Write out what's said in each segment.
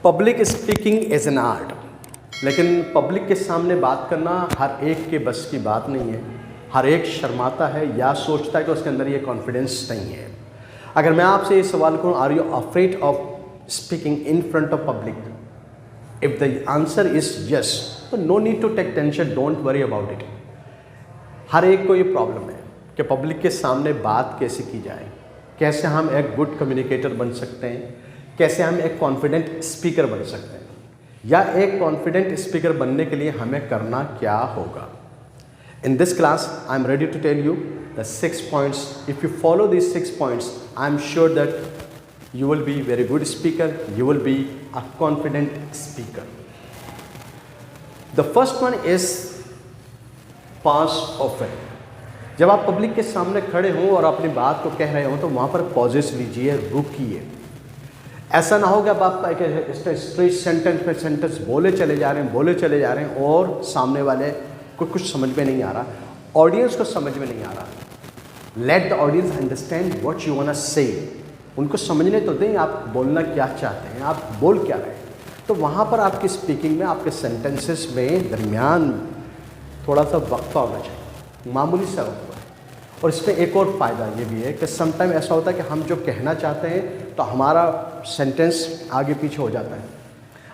Public speaking is an art, लेकिन public के सामने बात करना हर एक के बस की बात नहीं है। हर एक शर्माता है या सोचता है कि उसके अंदर ये कॉन्फिडेंस नहीं है। अगर मैं आपसे ये सवाल करूं, are you afraid of speaking in front of public? If the answer is yes, तो no need to take tension, don't worry about it. हर एक को ये प्रॉब्लम है कि पब्लिक के सामने बात कैसे की जाए, कैसे हम एक गुड कम्युनिकेटर बन सकते हैं, कैसे हम एक कॉन्फिडेंट स्पीकर बन सकते हैं, या एक कॉन्फिडेंट स्पीकर बनने के लिए हमें करना क्या होगा। In this class I am ready to tell you the 6 points. If you follow these 6 points, I am sure that you will be very good speaker, you will be a confident speaker. The first one is pause often. जब आप public के सामने खड़े हों और अपनी बात को कह रहे हो तो वहाँ पर पॉजेस लीजिए, रुकिए। ऐसा ना हो कि अब आप स्ट्रेट सेंटेंस पे सेंटेंस बोले चले जा रहे हैं और सामने वाले को कुछ समझ में नहीं आ रहा, ऑडियंस को समझ में नहीं आ रहा। Let the audience understand what you want to say. उनको समझने तो दें आप बोलना क्या चाहते हैं, आप बोल क्या रहे हैं। तो वहाँ पर आपकी स्पीकिंग में, आपके सेंटेंसेस में दरमियान थोड़ा सा वक्फा होना चाहिए, मामूली सा वक्फा। और इसमें एक और फ़ायदा ये भी है कि समटाइम ऐसा होता है कि हम जो कहना चाहते हैं तो हमारा सेंटेंस आगे पीछे हो जाता है।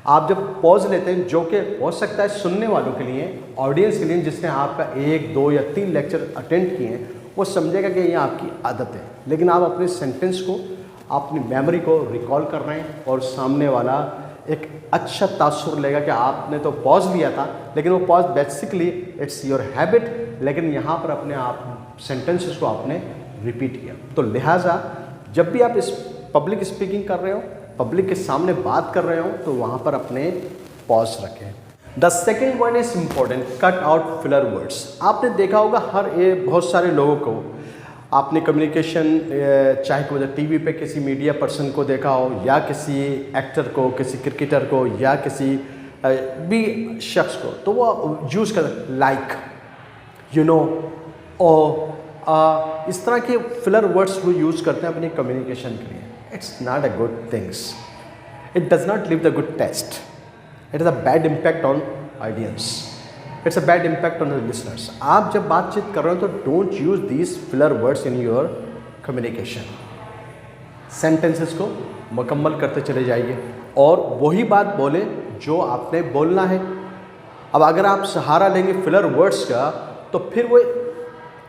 आप जब पॉज लेते हैं, जो कि हो सकता है सुनने वालों के लिए, ऑडियंस के लिए, जिसने आपका 1, 2 या 3 लेक्चर अटेंड किए हैं, वो समझेगा कि ये आपकी आदत है। लेकिन आप अपने सेंटेंस को, अपनी मेमोरी को रिकॉल कर रहे हैं और सामने वाला एक अच्छा तासुर लेगा कि आपने तो पॉज लिया था, लेकिन वो pause basically it's your habit, लेकिन यहाँ पर अपने आप सेंटेंसेस को आपने रिपीट किया। तो लिहाजा जब भी आप इस पब्लिक स्पीकिंग कर रहे हो, पब्लिक के सामने बात कर रहे हो, तो वहाँ पर अपने पॉज रखें। The second one is important, cut out filler words. आपने देखा होगा बहुत सारे लोगों को आपने कम्युनिकेशन, चाहे कि वजह टीवी पे किसी मीडिया पर्सन को देखा हो, या किसी एक्टर को, किसी क्रिकेटर को, या किसी भी शख्स को, तो वो यूज़ कर लाइक, यू नो, और इस तरह के फिलर वर्ड्स वो यूज़ करते हैं अपनी कम्युनिकेशन के लिए। It's not a good things, it does not leave the good taste, it is a bad impact on audience, it's a bad impact on the listeners. आप जब बातचीत कर रहे हो तो don't use these filler words in your communication. Sentences को मुकम्मल करते चले जाइए और वही बात बोले जो आपने बोलना है। अब अगर आप सहारा लेंगे फिलर वर्ड्स का, तो फिर वो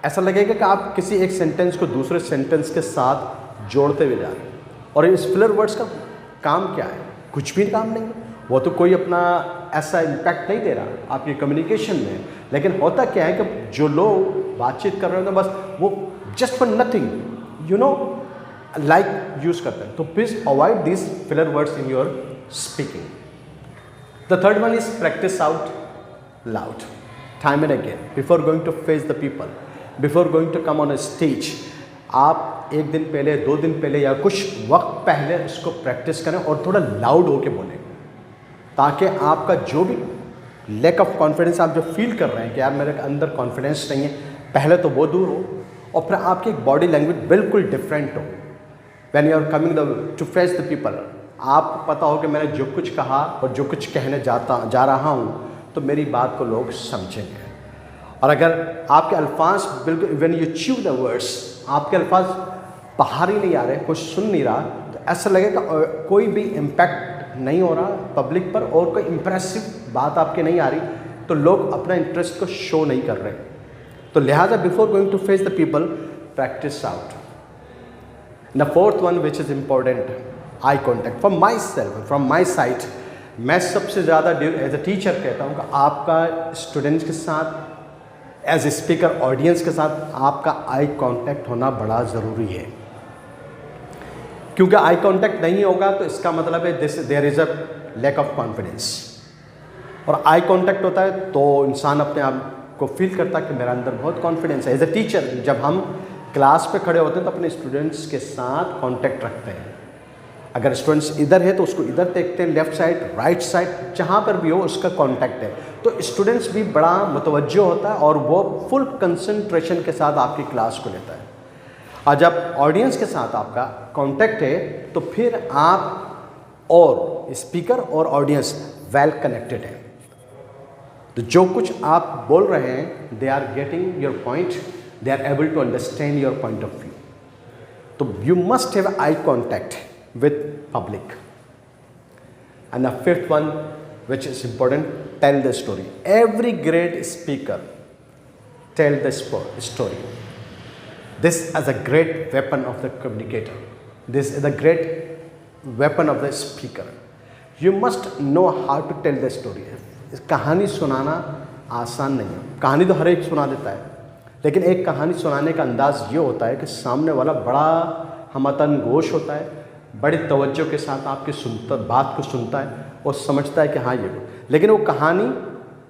ऐसा लगेगा कि आप किसी एक सेंटेंस को दूसरे सेंटेंस के साथ जोड़ते हुए जा रहे हैं। और इस फिलर वर्ड्स का काम क्या है? कुछ भी काम नहीं है, वो तो कोई अपना ऐसा इम्पैक्ट नहीं दे रहा आपकी कम्युनिकेशन में। लेकिन होता क्या है कि जो लोग बातचीत कर रहे हैं, बस वो just for nothing, you know, like use करते हैं। तो please avoid this filler words in your speaking. The third one is practice out loud, time and again, before going to face the people, before going to come on a stage. आप 1 दिन पहले, 2 दिन पहले या कुछ वक्त पहले उसको प्रैक्टिस करें और थोड़ा लाउड होके बोलें, ताकि आपका जो भी लैक ऑफ कॉन्फिडेंस आप जो फील कर रहे हैं कि यार मेरे अंदर कॉन्फिडेंस नहीं है, पहले तो वो दूर हो, और फिर आपकी बॉडी लैंग्वेज बिल्कुल डिफरेंट हो। When you are coming to face the people, आपको पता हो कि मैंने जो कुछ कहा और जो कुछ कहने जा रहा हूँ, तो मेरी बात को लोग समझेंगे। और अगर आपके अल्फाज बिल्कुल, when you chew the words, आपके अल्फाज बाहर ही नहीं आ रहे, कुछ सुन नहीं रहा, तो ऐसा लगेगा कोई भी इम्पैक्ट नहीं हो रहा पब्लिक पर और कोई इम्प्रेसिव बात आपके नहीं आ रही, तो लोग अपना इंटरेस्ट को शो नहीं कर रहे। तो लिहाजा before going to face the people, practice out. The fourth one which is important, eye contact. From myself, from my side, मैं सबसे ज़्यादा एज ए टीचर कहता हूँ कि आपका स्टूडेंट्स के साथ, एज ए स्पीकर ऑडियंस के साथ आपका आई कांटेक्ट होना बड़ा ज़रूरी है। क्योंकि आई कांटेक्ट नहीं होगा तो इसका मतलब है there is a lack of confidence. और आई कांटेक्ट होता है तो इंसान अपने आप को फील करता है कि मेरा अंदर बहुत कॉन्फिडेंस है। एज ए टीचर जब हम क्लास पे खड़े होते हैं तो अपने स्टूडेंट्स के साथ कांटेक्ट रखते हैं। अगर स्टूडेंट्स इधर है तो उसको इधर देखते हैं, लेफ्ट साइड, राइट साइड, जहाँ पर भी हो उसका कांटेक्ट है, तो स्टूडेंट्स भी बड़ा मुतवज्जो होता है और वो फुल कंसंट्रेशन के साथ आपकी क्लास को लेता है। और जब ऑडियंस के साथ आपका कांटेक्ट है तो फिर आप और स्पीकर और ऑडियंस वेल कनेक्टेड है। तो जो कुछ आप बोल रहे हैं, they are getting your point, they are able to understand your point of view. तो you must have eye contact with public. And the fifth one which is important, tell the story. Every great speaker tell the story. This is a great weapon of the communicator. This is a great weapon of the speaker. You must know how to tell the story. कहानी सुनाना आसान नहीं है। कहानी तो हर एक सुना देता है, लेकिन एक कहानी सुनाने का अंदाज़ ये होता है कि सामने वाला बड़ा हमतन गोश होता है, बड़ी तवज्जो के साथ आपकी बात को सुनता है और समझता है कि हाँ ये, लेकिन वो कहानी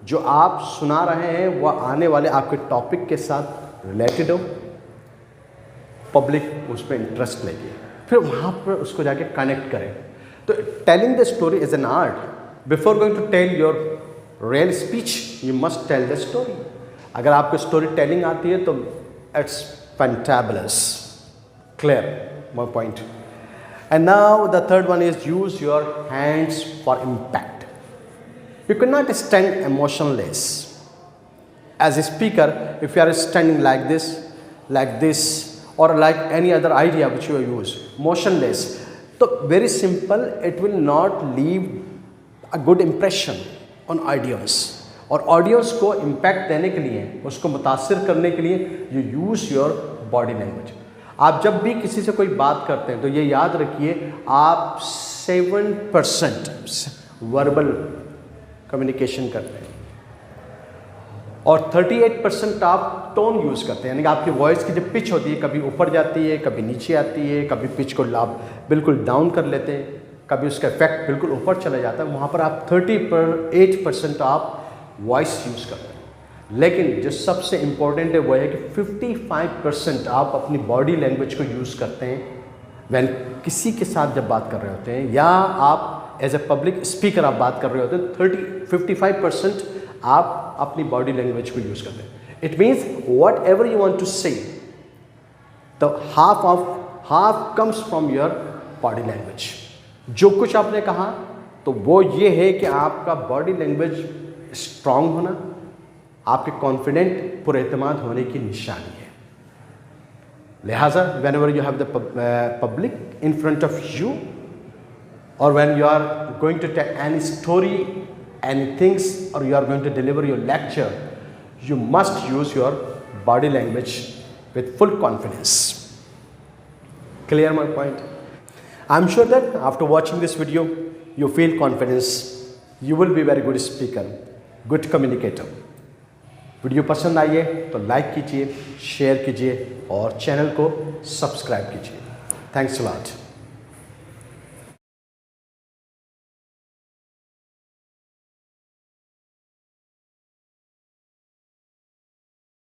जो आप सुना रहे हैं वह आने वाले आपके टॉपिक के साथ रिलेटेड हो, पब्लिक उस पर इंटरेस्ट लेगी, फिर वहाँ पर उसको जाके कनेक्ट करें। तो telling the story is an art. Before going to tell your real speech you must tell the story. अगर आपको स्टोरी टेलिंग आती है तो it's fantabulous. Clear my point? And now the third one is use your hands for impact. You cannot stand emotionless. As a speaker, if you are standing like this, or like any other idea which you use, motionless, so very simple, it will not leave a good impression on audience. और audience को impact देने के लिए, उसको मुतासिर करने के लिए, you use your body language. आप जब भी किसी से कोई बात करते हैं तो ये याद रखिए, आप 7% वर्बल कम्युनिकेशन करते हैं और 38% आप टोन यूज़ करते हैं। यानी कि आपकी वॉइस की जो पिच होती है, कभी ऊपर जाती है, कभी नीचे आती है, कभी पिच को आप बिल्कुल डाउन कर लेते हैं, कभी उसका इफेक्ट बिल्कुल ऊपर चला जाता है। वहाँ पर आप 38% आप वॉइस यूज़ करते हैं। लेकिन जो सबसे इम्पोर्टेंट है वो है कि 55% आप अपनी बॉडी लैंग्वेज को यूज़ करते हैं वैन किसी के साथ जब बात कर रहे होते हैं, या आप एज ए पब्लिक स्पीकर आप बात कर रहे होते हैं, 55% आप अपनी बॉडी लैंग्वेज को यूज़ करते हैं। It means whatever you want to say, तो half comes from your body language. जो कुछ आपने कहा तो वो ये है कि आपका बॉडी लैंग्वेज स्ट्रांग होना आपके कॉन्फिडेंट पुरएतमाद होने की निशानी है। लिहाजा whenever you have the public in front of you, or when you are going to tell any story, any things, or you are going to deliver your lecture, you must use your body language with full confidence. Clear my point? I'm sure that after watching this video, you feel confidence. You will be very good speaker, good communicator. Video पसंद आई है तो like कीजिए, share कीजिए और channel को subscribe कीजिए। Thanks a lot.